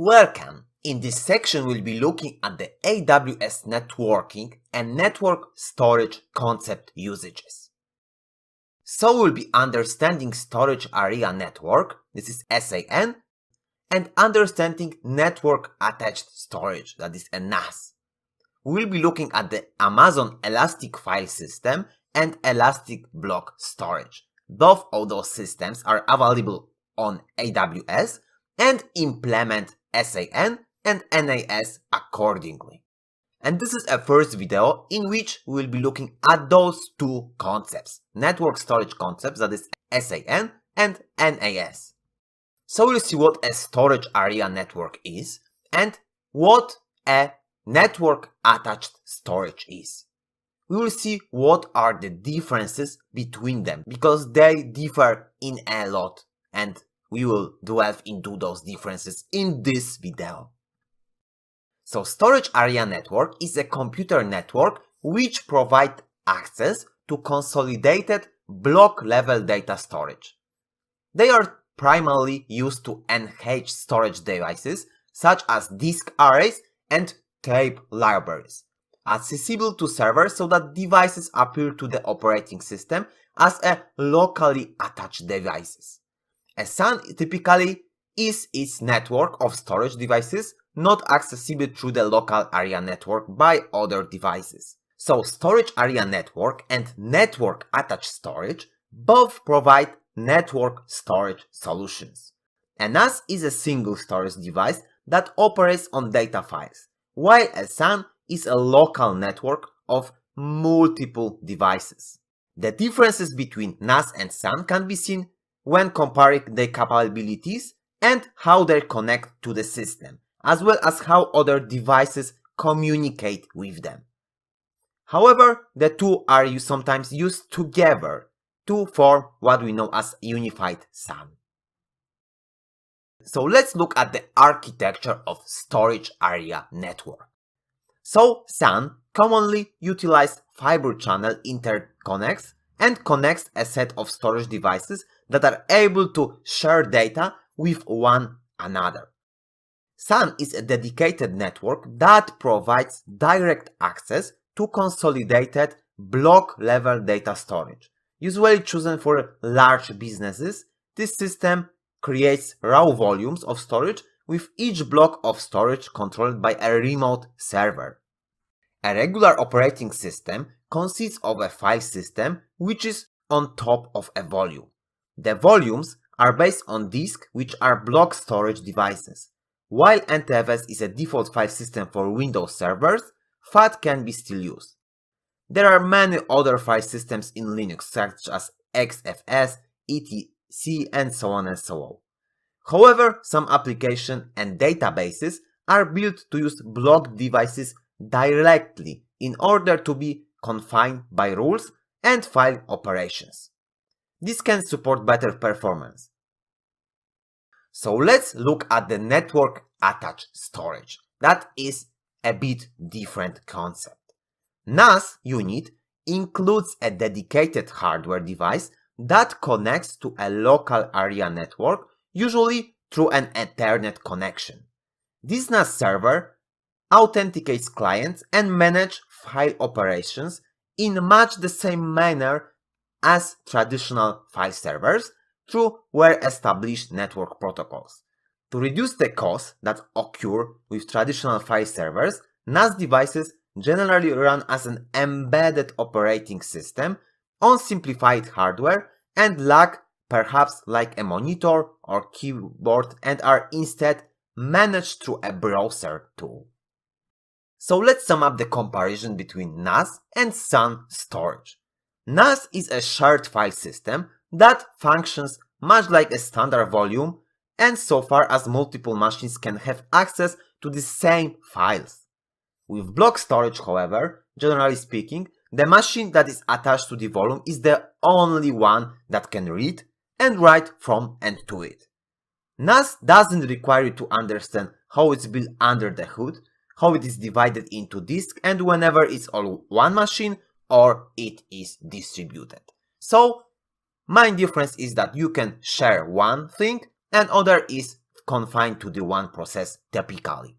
Welcome! In this section we'll be looking at the AWS networking and network storage concept usages. So we'll be understanding storage area network, this is SAN, and understanding network attached storage, that is NAS. We'll be looking at the Amazon Elastic File System and Elastic Block Storage. Both of those systems are available on AWS and implement SAN and NAS accordingly. And this is a first video in which we'll be looking at those two concepts, network storage concepts, that is SAN and NAS. So we'll see what a storage area network is and what a network attached storage is. We will see what are the differences between them because they differ in a lot, and we will delve into those differences in this video. So storage area network is a computer network which provides access to consolidated block level data storage. They are primarily used to enhance storage devices such as disk arrays and tape libraries, accessible to servers so that devices appear to the operating system as a locally attached devices. A SAN typically is its network of storage devices not accessible through the local area network by other devices. So storage area network and network attached storage both provide network storage solutions. A NAS is a single storage device that operates on data files, while a SAN is a local network of multiple devices. The differences between NAS and SAN can be seen when comparing their capabilities and how they connect to the system, as well as how other devices communicate with them. However, the two are sometimes used together to form what we know as unified SAN. So let's look at the architecture of storage area network. So SAN commonly utilizes fiber channel interconnects and connects a set of storage devices that are able to share data with one another. SAN is a dedicated network that provides direct access to consolidated block-level data storage. Usually chosen for large businesses, this system creates raw volumes of storage with each block of storage controlled by a remote server. A regular operating system consists of a file system which is on top of a volume. The volumes are based on disks, which are block storage devices. While NTFS is a default file system for Windows servers, FAT can be still used. There are many other file systems in Linux such as XFS, etc, and so on and so on. However, some applications and databases are built to use block devices directly in order to be confined by rules and file operations. This can support better performance. So let's look at the network attached storage. That is a bit different concept. NAS unit includes a dedicated hardware device that connects to a local area network, usually through an Ethernet connection. This NAS server authenticates clients and manages file operations in much the same manner as traditional file servers through well-established network protocols. To reduce the costs that occur with traditional file servers, NAS devices generally run as an embedded operating system on simplified hardware and lack perhaps like a monitor or keyboard and are instead managed through a browser tool. So let's sum up the comparison between NAS and SAN storage. NAS is a shared file system that functions much like a standard volume, and so far as multiple machines can have access to the same files. With block storage, however, generally speaking, the machine that is attached to the volume is the only one that can read and write from and to it. NAS doesn't require you to understand how it's built under the hood, how it is divided into disks, and whenever it's all one machine or it is distributed. So, main difference is that you can share one thing and other is confined to the one process typically.